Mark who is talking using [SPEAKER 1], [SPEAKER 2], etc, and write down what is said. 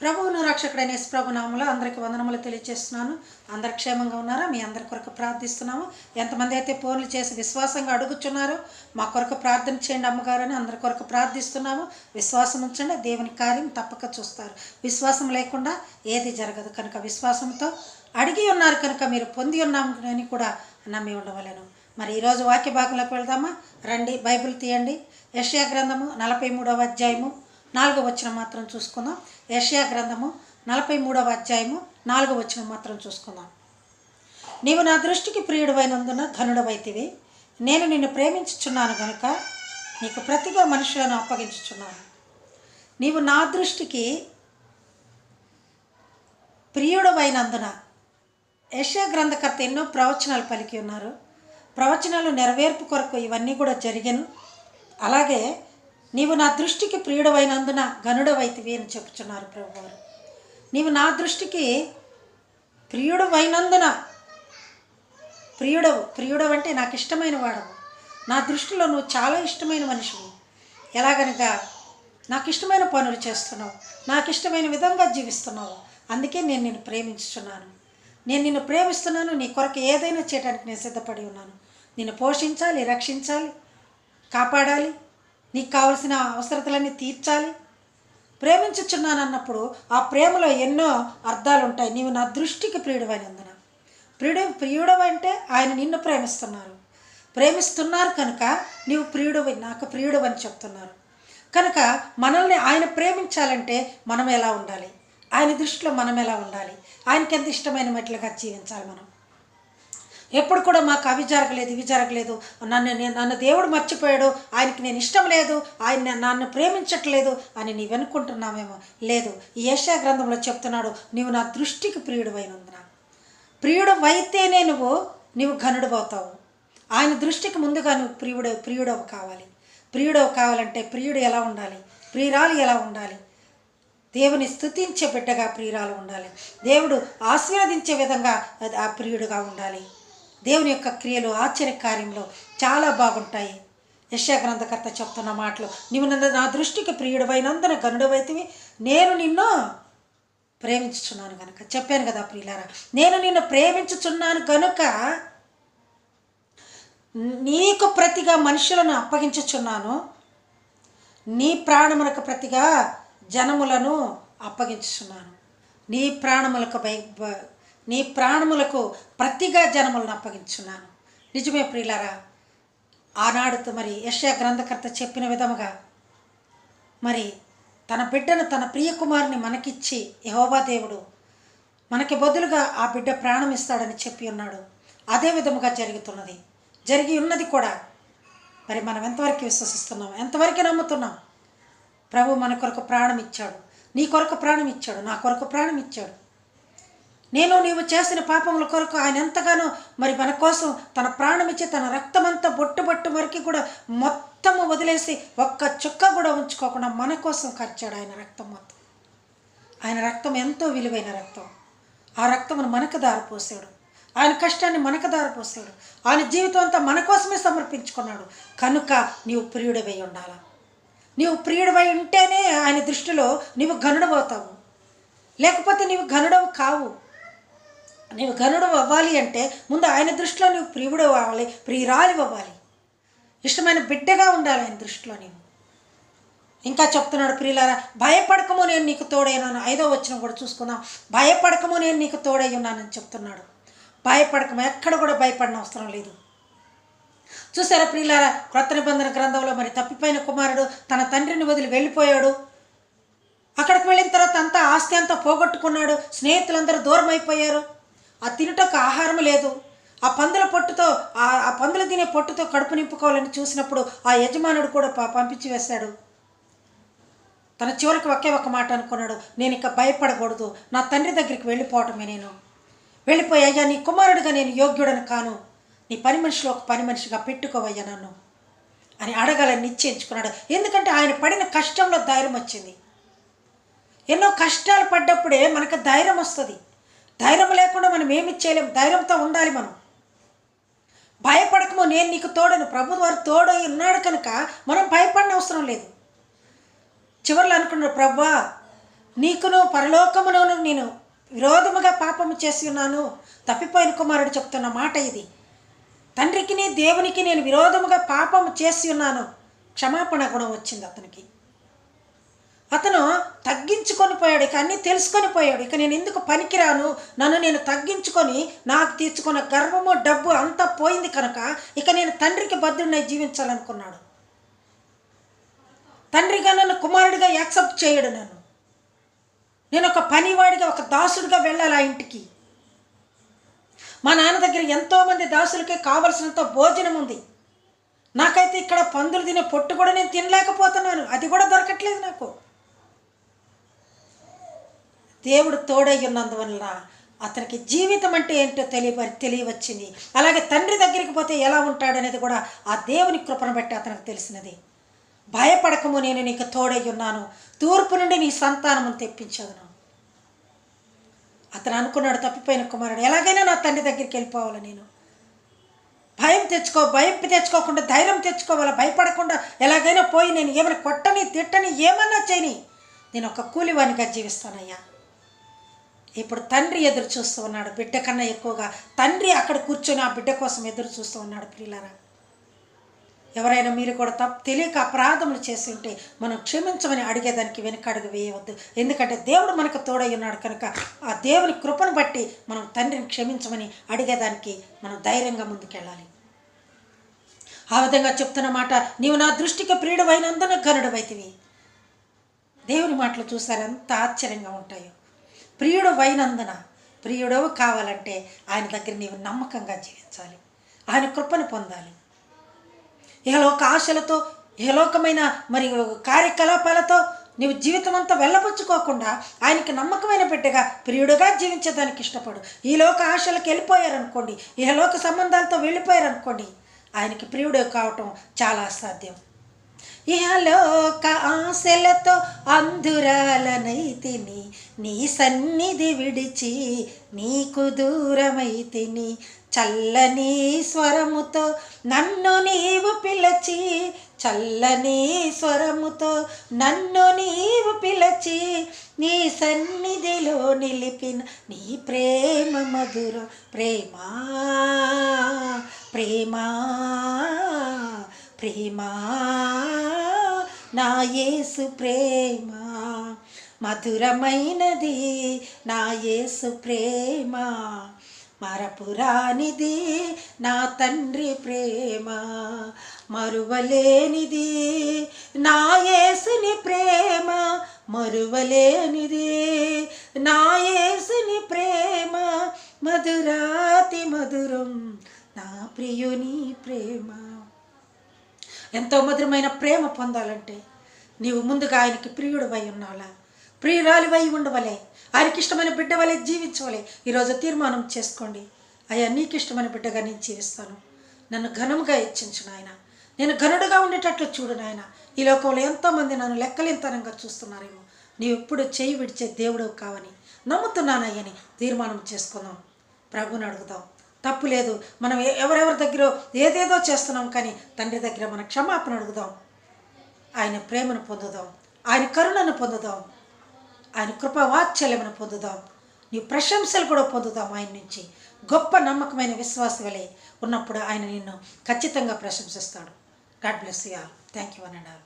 [SPEAKER 1] ప్రభువును రక్షకుడైన యేసు ప్రభు నామములో అందరికీ వందనములు తెలియజేస్తున్నాను. అందరు క్షేమంగా ఉన్నారా? మీ అందరి కొరకు ప్రార్థిస్తున్నాము. ఎంతమంది అయితే ఫోన్లు చేసి విశ్వాసంగా అడుగుచున్నారో మా కొరకు ప్రార్థన చేయండి అమ్మగారు అని అందరి కొరకు ప్రార్థిస్తున్నాము. విశ్వాసం ఉంచండి, దేవుని కార్యం తప్పక చూస్తారు. విశ్వాసం లేకుండా ఏది జరగదు కనుక విశ్వాసంతో అడిగి ఉన్నారు కనుక మీరు పొంది ఉన్నామని కూడా నమ్మి ఉండవలేను. మరి ఈరోజు వాక్య భాగంలోకి వెళ్దామా? రండి, బైబిల్ తీయండి. యెషయా గ్రంథము 43వ అధ్యాయము 4వ వచనం మాత్రం చూసుకుందాం. యెషయా గ్రంథము 43వ అధ్యాయము 4వ వచనం మాత్రం చూసుకుందాం. నీవు నా దృష్టికి ప్రియుడవైనందున ఘనుడవైతివి, నేను నిన్ను ప్రేమించుచున్నాను గనుక నీకు ప్రతిగా మనుషులను అప్పగించుచున్నాను. నీవు నా దృష్టికి ప్రియుడవైనందున. యెషయా గ్రంథకర్త ఎన్నో ప్రవచనాలు పలికి ఉన్నారు. ప్రవచనాలు నెరవేర్పు కొరకు ఇవన్నీ కూడా జరిగాను. అలాగే నీవు నా దృష్టికి ప్రియుడవైనందున ఘనుడవైతివి అని చెప్పుచున్నారు ప్రభువారు. నీవు నా దృష్టికి ప్రియుడవైనందున. ప్రియుడవు అంటే నాకు ఇష్టమైన వాడవు. నా దృష్టిలో నువ్వు చాలా ఇష్టమైన మనిషివి. ఎలాగనగా నాకు ఇష్టమైన పనులు చేస్తున్నావు, నాకు ఇష్టమైన విధంగా జీవిస్తున్నావు. అందుకే నేను నిన్ను ప్రేమించుచున్నాను. నేను నిన్ను ప్రేమిస్తున్నాను. నీ కొరకు ఏదైనా చేయడానికి నేను సిద్ధపడి ఉన్నాను. నిన్ను పోషించాలి, రక్షించాలి, కాపాడాలి, నీకు కావలసిన అవసరతలన్నీ తీర్చాలి. ప్రేమించుచున్నాను అన్నప్పుడు ఆ ప్రేమలో ఎన్నో అర్థాలు ఉంటాయి. నీవు నా దృష్టికి ప్రియుడవైనందున. ప్రియుడవు అంటే ఆయన నిన్ను ప్రేమిస్తున్నారు కనుక నీవు ప్రియుడవి, నాకు ప్రియుడవు అని చెప్తున్నారు. కనుక మనల్ని ఆయన ప్రేమించాలంటే మనం ఎలా ఉండాలి, ఆయన దృష్టిలో మనం ఎలా ఉండాలి, ఆయనకి ఎంత ఇష్టమైన మెట్లుగా జీవించాలి. మనం ఎప్పుడు కూడా మాకు అవి జరగలేదు, ఇవి జరగలేదు, నన్ను దేవుడు మర్చిపోయాడు, ఆయనకి నేను ఇష్టం లేదు, ఆయన నన్ను ప్రేమించట్లేదు అని నీవు అనుకుంటున్నావేమో. లేదు, ఈ యెషయా గ్రంథంలో చెప్తున్నాడు, నీవు నా దృష్టికి ప్రియుడవైనందున. ప్రియుడవైతేనే నువ్వు ఘనుడవుతావు. ఆయన దృష్టికి ముందుగా నువ్వు ప్రియుడవు కావాలి. ప్రియుడవు కావాలంటే ప్రియుడు ఎలా ఉండాలి, ప్రియురాలు ఎలా ఉండాలి, దేవుని స్తుతించే బిడ్డగా ప్రియురాలు ఉండాలి, దేవుడు ఆశీర్వదించే విధంగా ఆ ప్రియుడుగా ఉండాలి. దేవుని యొక్క క్రియలు ఆశ్చర్య కార్యంలో చాలా బాగుంటాయి. యెషయా గ్రంథకర్త చెప్తున్న మాటలు, నీవు నా దృష్టికి ప్రియుడవైనందున ఘనుడవైతివి, నేను నిన్ను ప్రేమించుచున్నాను కనుక. చెప్పాను కదా ప్రియులారా, నేను నిన్ను ప్రేమించుచున్నాను కనుక నీకు ప్రతిగా మనుషులను అప్పగించుచున్నాను, నీ ప్రాణములకు ప్రతిగా జనములను అప్పగించుచున్నాను. నీ ప్రాణములకు ప్రతిగా జనములను అప్పగించున్నాను. నిజమే ప్రియులారా, ఆనాడు మరి యెషయా గ్రంథకర్త చెప్పిన విధముగా మరి తన బిడ్డను, తన ప్రియ కుమారుని మనకిచ్చి యెహోవా దేవుడు మనకి బదులుగా ఆ బిడ్డ ప్రాణం ఇస్తాడని చెప్పి ఉన్నాడు. అదే విధముగా జరిగి ఉన్నది కూడా. మరి మనం ఎంతవరకు విశ్వసిస్తున్నాం, ఎంతవరకు నమ్ముతున్నాం? ప్రభు మన కొరకు ప్రాణం ఇచ్చాడు, నీ కొరకు ప్రాణం ఇచ్చాడు, నా కొరకు ప్రాణం ఇచ్చాడు. నీవు చేసిన పాపముల కొరకు ఆయన ఎంతగానో మరి మన కోసం తన ప్రాణం ఇచ్చి తన రక్తమంతా బొట్టు వరకు కూడా మొత్తము వదిలేసి ఒక్క చుక్క కూడా ఉంచుకోకుండా మన కోసం ఖర్చాడు ఆయన రక్తం మొత్తం. ఆయన రక్తం ఎంతో విలువైన రక్తం. ఆ రక్తమును మనకు దారిపోసాడు, ఆయన కష్టాన్ని మనకు దారిపోసాడు, ఆయన జీవితం అంతా మన కోసమే సమర్పించుకున్నాడు. కనుక నీవు ప్రియుడవై ఉండాలా. నీవు ప్రియుడవై ఉంటేనే ఆయన దృష్టిలో నీవు ఘనుడవుతావు, లేకపోతే నీవు ఘనుడవు కావు. నీవు ఘనుడు అవ్వాలి అంటే ముందు ఆయన దృష్టిలో నువ్వు ప్రియుడు అవ్వాలి, ప్రియురాలి అవ్వాలి, ఇష్టమైన బిడ్డగా ఉండాలి ఆయన దృష్టిలో నీవు. ఇంకా చెప్తున్నాడు, ప్రియులారా భయపడకము నేను నీకు తోడైనాను. 5వ వచనం కూడా చూసుకుందాం. భయపడకము నేను నీకు తోడై ఉన్నానని చెప్తున్నాడు. భయపడకము, ఎక్కడ కూడా భయపడిన అవసరం లేదు. చూసారా ప్రియులారా, క్రొత్త నిబంధన గ్రంథంలో మరి తప్పిపోయిన కుమారుడు తన తండ్రిని వదిలి వెళ్ళిపోయాడు. అక్కడికి వెళ్ళిన తర్వాత అంతా ఆస్తి అంతా పోగొట్టుకున్నాడు, స్నేహితులందరూ దూరం అయిపోయారు, ఆ తినుటకు ఆహారం లేదు. ఆ పందులు తినే పొట్టుతో కడుపు నింపుకోవాలని చూసినప్పుడు ఆ యజమానుడు కూడా పంపించి వేశాడు. తన చివరికి ఒకే ఒక మాట అనుకున్నాడు, నేను ఇక భయపడకూడదు, నా తండ్రి దగ్గరికి వెళ్ళిపోవటమే. నేను వెళ్ళిపోయి, అయ్యా నీ కుమారుడిగా నేను యోగ్యుడని కాను, నీ పని మనిషిలో ఒక పని మనిషిగా పెట్టుకోవయ్యా నన్ను అని అడగాలని నిశ్చయించుకున్నాడు. ఎందుకంటే ఆయన పడిన కష్టంలో ధైర్యం వచ్చింది. ఎన్నో కష్టాలు పడ్డప్పుడే మనకు ధైర్యం వస్తుంది. ధైర్యం లేకుండా మనం ఏమి చేయలేము. ధైర్యంతో ఉండాలి మనం. భయపడకము నేను నీకు తోడను, ప్రభు వారు తోడై ఉన్నాడు కనుక మనం భయపడిన అవసరం లేదు. చివరిలో అనుకున్నాడు, ప్రభువా నీకును పరలోకమును నేను విరోధముగా పాపము చేసి ఉన్నాను. తప్పిపోయిన కుమారుడు చెప్తున్న మాట ఇది. తండ్రికి దేవునికి నేను విరోధముగా పాపము చేసి ఉన్నాను. క్షమాపణ గుణం వచ్చింది అతనికి. అతను తగ్గించుకొని పోయాడు, ఇక అన్నీ తెలుసుకొని పోయాడు. ఇక నేను ఎందుకు పనికిరాను, నన్ను నేను తగ్గించుకొని నాకు తీర్చుకున్న గర్వము డబ్బు అంతా పోయింది కనుక ఇక నేను తండ్రికి బద్దుడినై జీవించాలనుకున్నాడు. తండ్రిగా నన్ను కుమారుడిగా యాక్సెప్ట్ చేయడు. నేను ఒక పనివాడిగా, ఒక దాసుడిగా వెళ్ళాలి ఆ ఇంటికి. మా నాన్న దగ్గర ఎంతోమంది దాసులకే కావలసినంత భోజనం ఉంది. నాకైతే ఇక్కడ పందులు తినే పొట్టు కూడా నేను తినలేకపోతున్నాను, అది కూడా దొరకట్లేదు నాకు. దేవుడు తోడై ఉన్నందువల్ల అతనికి జీవితం అంటే ఏంటో తెలియవచ్చింది. అలాగే తండ్రి దగ్గరికి పోతే ఎలా ఉంటాడనేది కూడా ఆ దేవుని కృపను బట్టి అతనికి తెలిసినది. భయపడకము, నేను నీకు తోడై ఉన్నాను, తూర్పు నుండి నీ సంతానమును తెప్పించదును. అతను అనుకున్నాడు, తప్పిపోయిన కుమారుడు ఎలాగైనా నా తండ్రి దగ్గరికి వెళ్ళిపోవాలి, నేను భయం తెచ్చుకోకుండా ధైర్యం తెచ్చుకోవాలి, భయపడకుండా ఎలాగైనా పోయి నేను ఏమైనా కొట్టని తిట్టని ఏమన్నా చేయని నేను ఒక కూలివానిగా జీవిస్తానయ్యా. ఇప్పుడు తండ్రి ఎదురు చూస్తూ ఉన్నాడు, బిడ్డ కన్నా ఎక్కువగా తండ్రి అక్కడ కూర్చొని ఆ బిడ్డ కోసం ఎదురు చూస్తూ ఉన్నాడు. ప్రియులారా, ఎవరైనా మీరు కూడా తెలియక అపరాధములు చేసి ఉంటే మనం క్షమించమని అడిగేదానికి వెనుకడుగు వేయవద్దు. ఎందుకంటే దేవుడు మనకు తోడై ఉన్నాడు కనుక ఆ దేవుని కృపను బట్టి మనం తండ్రిని క్షమించమని అడిగేదానికి మనం ధైర్యంగా ముందుకెళ్ళాలి. ఆ విధంగా చెప్తున్న మాట, నీవు నా దృష్టికి ప్రియుడు అయినందున ఘనుడు అయితివి. దేవుని మాటలు చూసారు ఎంత ఆశ్చర్యంగా ఉంటాయో. ప్రియుడు అయినందున, ప్రియుడవు కావాలంటే ఆయన దగ్గర నీవు నమ్మకంగా జీవించాలి, ఆయన కృపను పొందాలి. ఇహలోక ఆశలతో, ఇహలోకమైన మరి కార్యకలాపాలతో నీవు జీవితం అంతా వెళ్ళబుచ్చుకోకుండా ఆయనకి నమ్మకమైన బిడ్డగా ప్రియుడుగా జీవించేదానికి ఇష్టపడు. ఈ లోక ఆశలకు వెళ్ళిపోయారనుకోండి, ఇహలోక సంబంధాలతో వెళ్ళిపోయారనుకోండి, ఆయనకి ప్రియుడు కావటం చాలా అసాధ్యం. ఇహలోక ఆశలతో అంధురాలనైతిని, నీ సన్నిధి విడిచి నీకు దూరమైతిని. చల్లని స్వరముతో నన్ను నీవు పిలచి, చల్లని స్వరముతో నన్ను నీవు పిలచి, నీ సన్నిధిలో నిలిపిన నీ ప్రేమ మధుర ప్రేమా ప్రేమా ప్రేమా, నా యేసు ప్రేమ మధురమైనది, నా యేసు ప్రేమ మరపురానిది, నా తండ్రి ప్రేమ మరువలేనిది, నా యేసుని ప్రేమ మరువలేనిది, నా యేసుని ప్రేమ మధురాతి మధురం, నా ప్రియుని ప్రేమ. ఎంతో మధురమైన ప్రేమ పొందాలంటే నీవు ముందుగా ఆయనకి ప్రియుడివై ఉన్నాలా, ప్రియురాలివై ఉండవలే, ఆయనకి ఇష్టమైన బిడ్డ వలె జీవించవలే. ఈరోజు తీర్మానం చేసుకోండి, అయ్యా నీకు ఇష్టమైన బిడ్డగా నేను జీవిస్తాను, నన్ను ఘనముగా హెచ్చించు నాయన, నేను ఘనుడుగా ఉండేటట్లు చూడు నాయన. ఈ లోకంలో ఎంతోమంది నన్ను లెక్కలేంతనంగా చూస్తున్నారేమో, నీవు ఎప్పుడు చేయి విడిచే దేవుడు కావని నమ్ముతున్నానయ్యని తీర్మానం చేసుకుందాం. ప్రభుని అడుగుదాం, తప్పు లేదు. మనం ఎవరెవరి దగ్గర ఏదేదో చేస్తున్నాం, కానీ తండ్రి దగ్గర మన క్షమాపణ అడుగుదాం. ఆయన ప్రేమను పొందుదాం, ఆయన కరుణను పొందుదాం, ఆయన కృపావాత్సల్యమును పొందుదాం, నీ ప్రశంసలు కూడా పొందుదాం. ఆయన నుంచి గొప్ప నమ్మకమైన విశ్వాసం వలె ఉన్నప్పుడు ఆయన నిన్ను ఖచ్చితంగా ప్రశంసిస్తాడు. God bless you all. Thank you అన్నాడు.